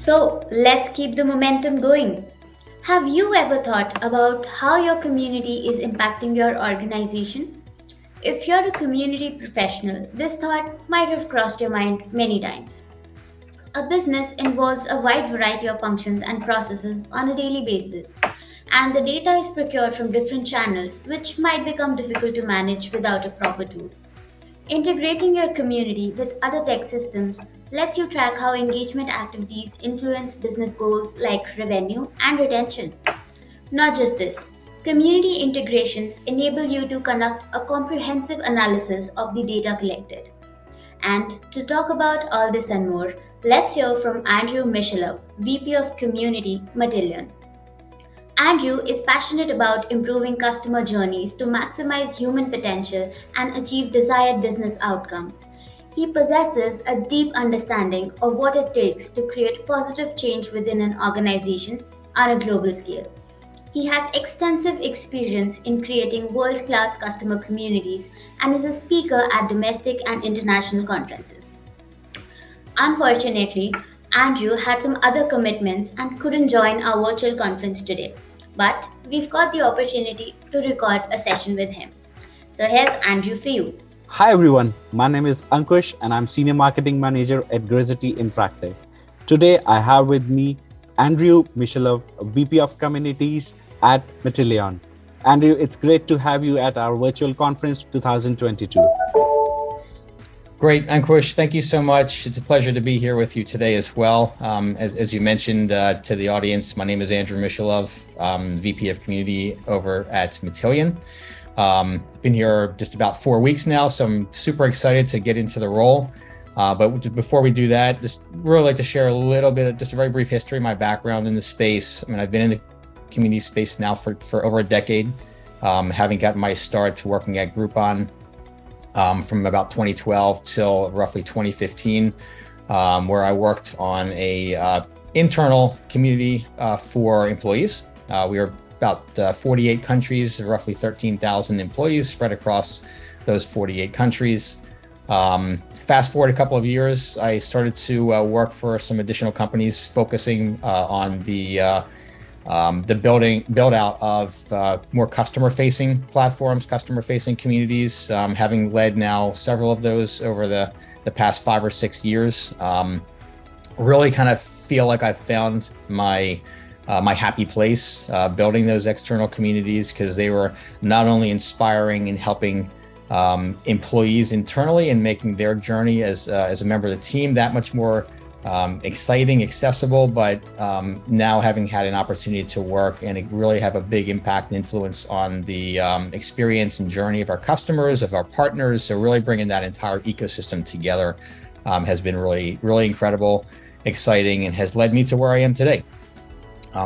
So let's keep the momentum going. Have you ever thought about how your community is impacting your organization? If you're a community professional, this thought might have crossed your mind many times. A business involves a wide variety of functions and processes on a daily basis, and the data is procured from different channels, which might become difficult to manage without a proper tool. Integrating your community with other tech systems lets you track how engagement activities influence business goals like revenue and retention. Not just this, community integrations enable you to conduct a comprehensive analysis of the data collected. And to talk about all this and more, let's hear from Andrew Michelov, VP of Community, Matillion. Andrew is passionate about improving customer journeys to maximize human potential and achieve desired business outcomes. He possesses a deep understanding of what it takes to create positive change within an organization on a global scale. He has extensive experience in creating world class customer communities and is a speaker at domestic and international conferences. Unfortunately, Andrew had some other commitments and couldn't join our virtual conference today. But we've got the opportunity to record a session with him. So here's Andrew for you. Hi everyone, my name is Ankush and I'm Senior Marketing Manager at Grizity Interactive. Today I have with me Andrew Michelov, VP of Communities at Matillion. Andrew, it's great to have you at our virtual conference 2022. Great, Ankush, thank you so much. It's a pleasure to be here with you today as well. As you mentioned to the audience, my name is Andrew Michelov, VP of Community over at Matillion. Been here just about 4 weeks now, so I'm super excited to get into the role. But before we do that, just really like to share a little bit of just a very brief history of my background in the space. I mean, I've been in the community space now for over a decade, having gotten my start working at Groupon from about 2012 till roughly 2015, where I worked on a internal community for employees. We were about 48 countries, roughly 13,000 employees spread across those 48 countries. Fast forward a couple of years, I started to work for some additional companies focusing on the build out of more customer-facing platforms, customer-facing communities, having led now several of those over the past 5 or 6 years. Really kind of feel like I've found my happy place building those external communities, because they were not only inspiring and helping employees internally and making their journey as a member of the team that much more exciting, accessible, but now having had an opportunity to work and really have a big impact and influence on the experience and journey of our customers, of our partners. So really bringing that entire ecosystem together has been really, really incredible, exciting, and has led me to where I am today.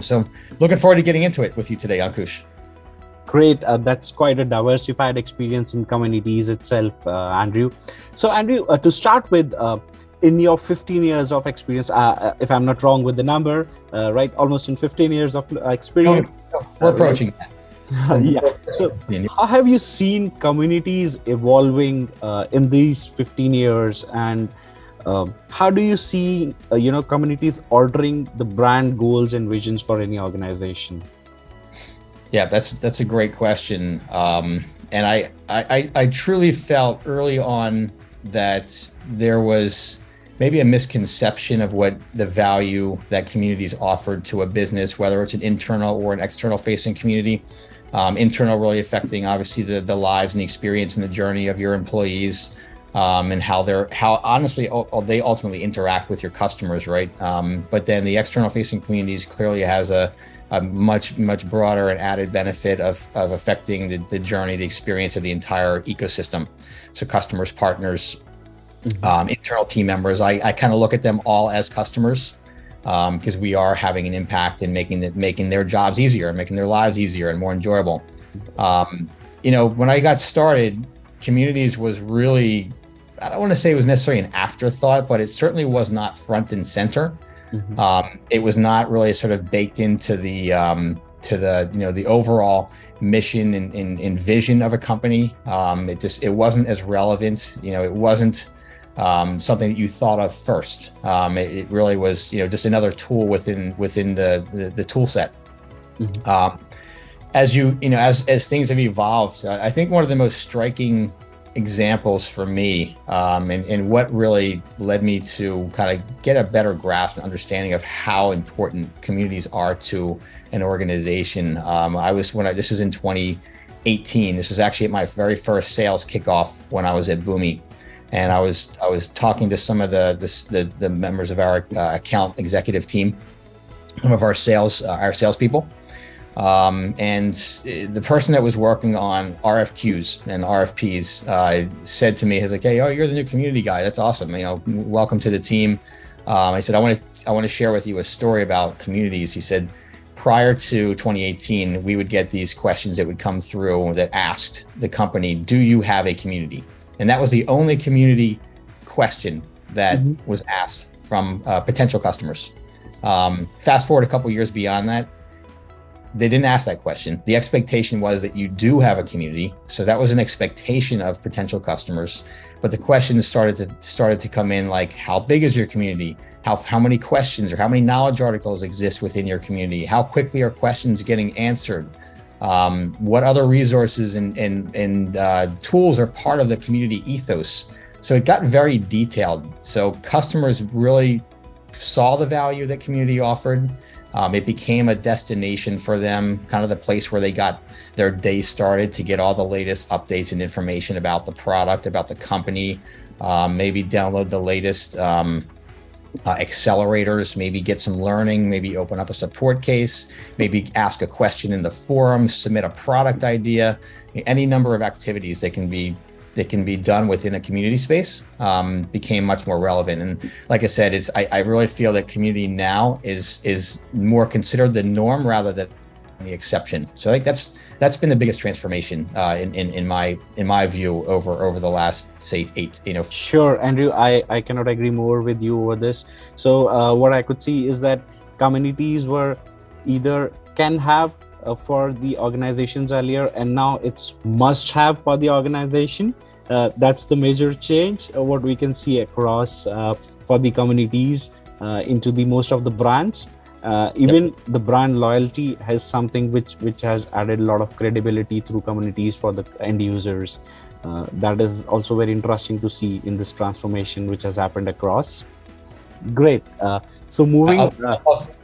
So looking forward to getting into it with you today, Ankush. Great, that's quite a diversified experience in communities itself, Andrew. So Andrew, to start with, in your 15 years of experience, if I'm not wrong with the number, right, almost in 15 years of experience. We're approaching that. Yeah. So how have you seen communities evolving in these 15 years, and how do you see communities altering the brand goals and visions for any organization? Yeah, that's a great question. And I truly felt early on that there was maybe a misconception of what the value that communities offered to a business, whether it's an internal or an external facing community. Internal really affecting obviously the lives and the experience and the journey of your employees, and how honestly they ultimately interact with your customers, right? But then the external facing communities clearly has a much broader and added benefit of affecting the journey, the experience of the entire ecosystem. So customers, partners, internal team members, I kind of look at them all as customers, because we are having an impact in making their jobs easier, making their lives easier and more enjoyable. When I got started, communities was really, I don't want to say it was necessarily an afterthought, but it certainly was not front and center. It was not really sort of baked into the the overall mission and vision of a company. It wasn't as relevant. It wasn't something that you thought of first. It really was, just another tool within the tool set. Mhm. As things have evolved, I think one of the most striking examples for me, and what really led me to kind of get a better grasp and understanding of how important communities are to an organization. This is in 2018. This was actually at my very first sales kickoff when I was at Boomi, and I was talking to some of the members of our account executive team, some of our salespeople. And the person that was working on RFQs and RFPs said to me, he's like, "Hey, you're the new community guy. That's awesome. Welcome to the team." I said, I want to share with you a story about communities. He said, prior to 2018, we would get these questions that would come through that asked the company, "Do you have a community?" And that was the only community question that was asked from potential customers. Fast forward a couple years beyond that, they didn't ask that question. The expectation was that you do have a community. So that was an expectation of potential customers. But the questions started to come in like, how big is your community? How many questions or how many knowledge articles exist within your community? How quickly are questions getting answered? What other resources and tools are part of the community ethos? So it got very detailed. So customers really saw the value that community offered. It became a destination for them, kind of the place where they got their day started to get all the latest updates and information about the product, about the company, maybe download the latest accelerators, maybe get some learning, maybe open up a support case, maybe ask a question in the forum, submit a product idea, any number of activities that can be done within a community space became much more relevant. And like I said, I really feel that community now is more considered the norm rather than the exception. So I think that's been the biggest transformation in my view over the last, say, 8. Sure, Andrew, I cannot agree more with you over this. So what I could see is that communities were either can have for the organizations earlier, and now it's must have for the organization. That's the major change, what we can see across for the communities into the most of the brands. Even the brand loyalty has something which has added a lot of credibility through communities for the end users. That is also very interesting to see in this transformation which has happened across. Great. So moving. I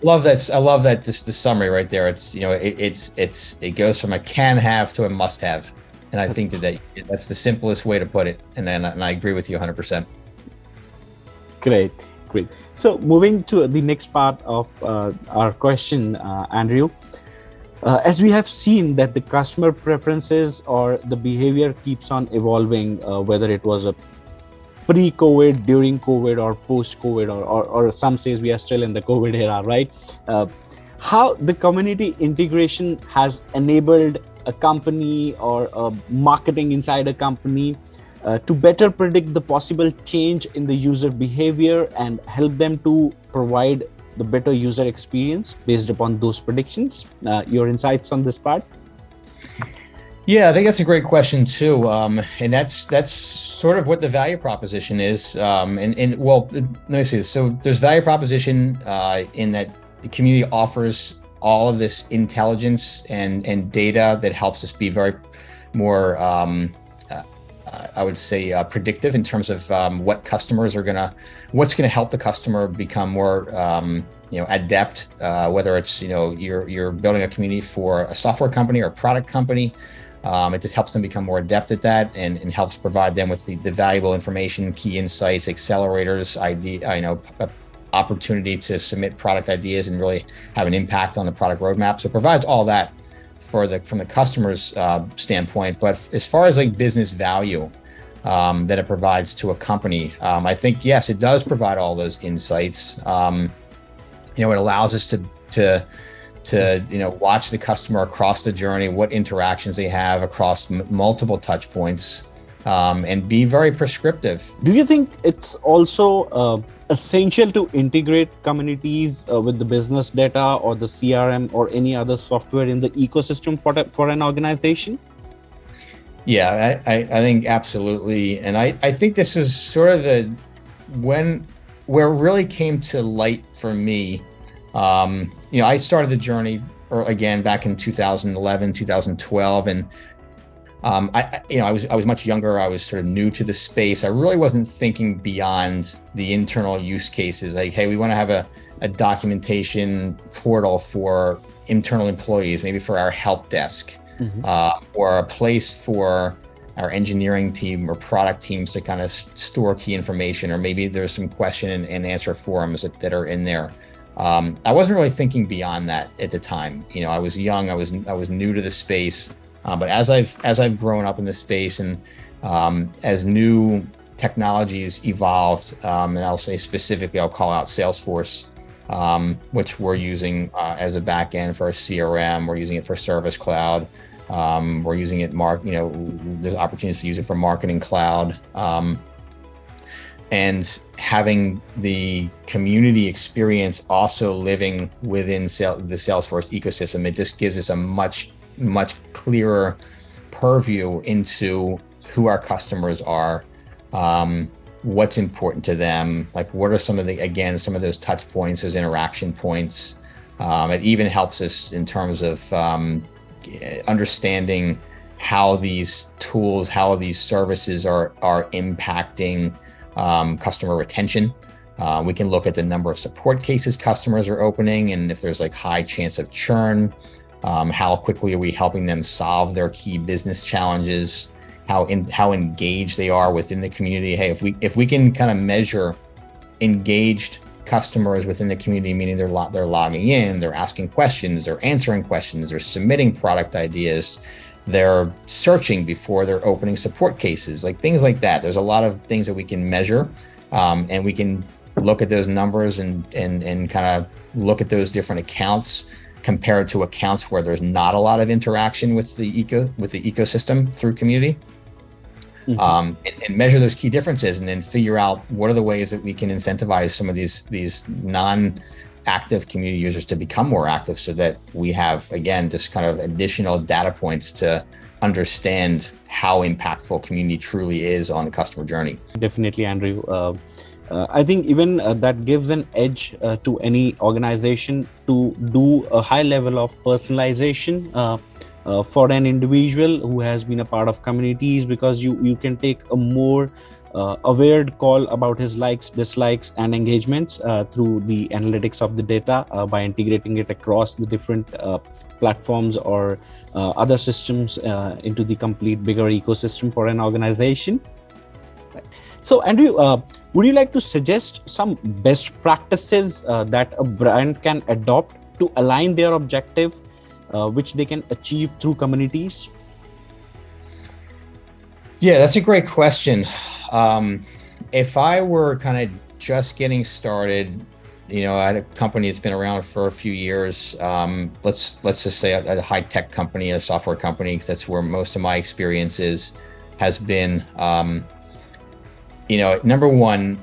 love that. I love that. Just the summary right there. It's it goes from a can have to a must have, and I think that's the simplest way to put it. And I agree with you 100%. Great. So moving to the next part of our question, Andrew, as we have seen that the customer preferences or the behavior keeps on evolving, whether it was a pre-COVID, during COVID, or post-COVID, or some says we are still in the COVID era, right? How the community integration has enabled a company or a marketing inside a company to better predict the possible change in the user behavior and help them to provide the better user experience based upon those predictions. Your insights on this part? Yeah, I think that's a great question too, and that's sort of what the value proposition is. Well, let me see this. So there's value proposition in that the community offers all of this intelligence and data that helps us be very more, I would say, predictive in terms of what customers are what's gonna help the customer become more, adept. Whether it's you're building a community for a software company or a product company. It just helps them become more adept at that and helps provide them with the valuable information, key insights, accelerators, opportunity to submit product ideas and really have an impact on the product roadmap. So it provides all that from the customer's standpoint. But as far as like business value that it provides to a company, I think, yes, it does provide all those insights. It allows us to watch the customer across the journey, what interactions they have across multiple touch points, and be very prescriptive. Do you think it's also essential to integrate communities with the business data or the CRM or any other software in the ecosystem for an organization? Yeah, I think absolutely. And I think this is sort of when where it really came to light for me. I started the journey again back in 2011, 2012, and I was much younger. I was sort of new to the space. I really wasn't thinking beyond the internal use cases. Like, hey, we want to have a documentation portal for internal employees, maybe for our help desk, or a place for our engineering team or product teams to kind of store key information, or maybe there's some question and answer forums that are in there. I wasn't really thinking beyond that at the time. I was young. I was new to the space. But as I've grown up in this space, and as new technologies evolved, and I'll say specifically, I'll call out Salesforce, which we're using as a backend for our CRM. We're using it for Service Cloud. We're using it there's opportunities to use it for Marketing Cloud. And having the community experience also living within the Salesforce ecosystem, it just gives us a much clearer purview into who our customers are, what's important to them, like what are some of those touch points, those interaction points. It even helps us in terms of understanding how these tools, how these services are impacting customer retention. We can look at the number of support cases customers are opening, and if there's like high chance of churn. How quickly are we helping them solve their key business challenges? How engaged they are within the community. Hey, if we can kind of measure engaged customers within the community, meaning they're logging in, they're asking questions, they're answering questions, they're submitting product ideas, they're searching before they're opening support cases, like things like that. There's a lot of things that we can measure, and we can look at those numbers and kind of look at those different accounts compared to accounts where there's not a lot of interaction with the ecosystem through community, and measure those key differences, and then figure out what are the ways that we can incentivize some of these non-active community users to become more active, so that we have, again, just kind of additional data points to understand how impactful community truly is on the customer journey. Definitely, Andrew. I think even that gives an edge to any organization to do a high level of personalization for an individual who has been a part of communities, because you can take a more aware call about his likes, dislikes, and engagements through the analytics of the data by integrating it across the different platforms or other systems into the complete bigger ecosystem for an organization. So, Andrew, would you like to suggest some best practices that a brand can adopt to align their objective, which they can achieve through communities? Yeah, that's a great question. If I were kind of just getting started, at a company that's been around for a few years, let's just say a high tech company, a software company, because that's where most of my experience has been. Number one,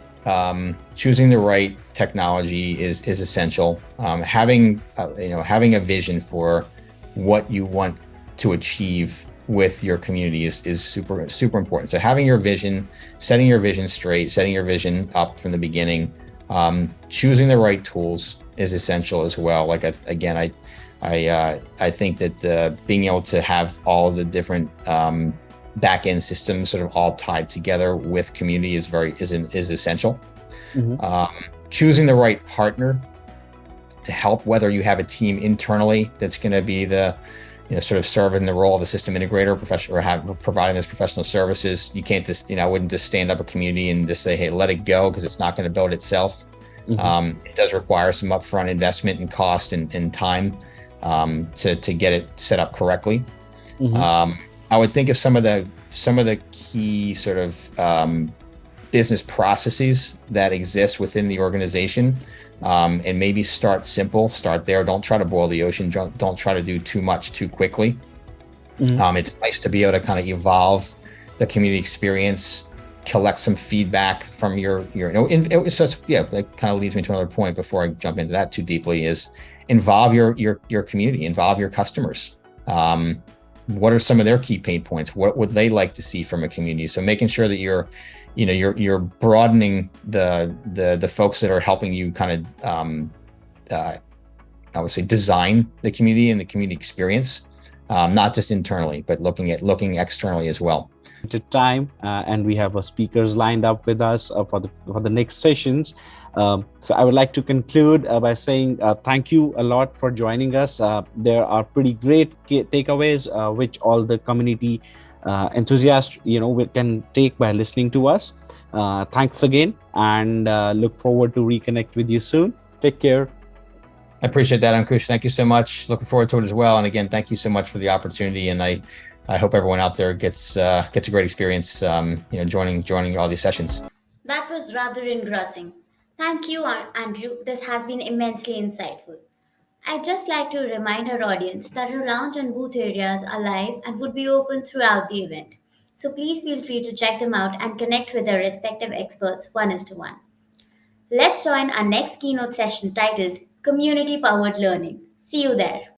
choosing the right technology is essential. Having a vision for what you want to achieve with your community is super, super important. So having your vision, setting your vision straight, setting your vision up from the beginning, choosing the right tools is essential as well. Like I think that being able to have all the different back-end systems sort of all tied together with community is essential. Choosing the right partner to help, whether you have a team internally that's going to be the sort of serve in the role of a system integrator, professional, or providing those professional services. You can't just, I wouldn't just stand up a community and just say, hey, let it go, because it's not going to build itself. It does require some upfront investment and cost and time to get it set up correctly. I would think of some of the key sort of business processes that exist within the organization, and maybe start simple. Start there. Don't try to boil the ocean. Don't try to do too much too quickly. It's nice to be able to kind of evolve the community experience, collect some feedback from your that kind of leads me to another point before I jump into that too deeply, is involve your community, involve your customers. what are some of their key pain points? What would they like to see from a community? So making sure that you're broadening the folks that are helping you kind of I would say design the community and the community experience, not just internally, but looking externally as well. Time and we have speakers lined up with us for the next sessions. So I would like to conclude by saying thank you a lot for joining us. There are pretty great takeaways which all the community enthusiasts can take by listening to us. Thanks again, and look forward to reconnect with you soon. Take care. I appreciate that, Ankush. Thank you so much. Looking forward to it as well. And again, thank you so much for the opportunity. And I hope everyone out there gets a great experience, joining all these sessions. That was rather engrossing. Thank you, Andrew. This has been immensely insightful. I'd just like to remind our audience that our lounge and booth areas are live and would be open throughout the event. So please feel free to check them out and connect with their respective experts one-to-one. Let's join our next keynote session titled Community Powered Learning. See you there.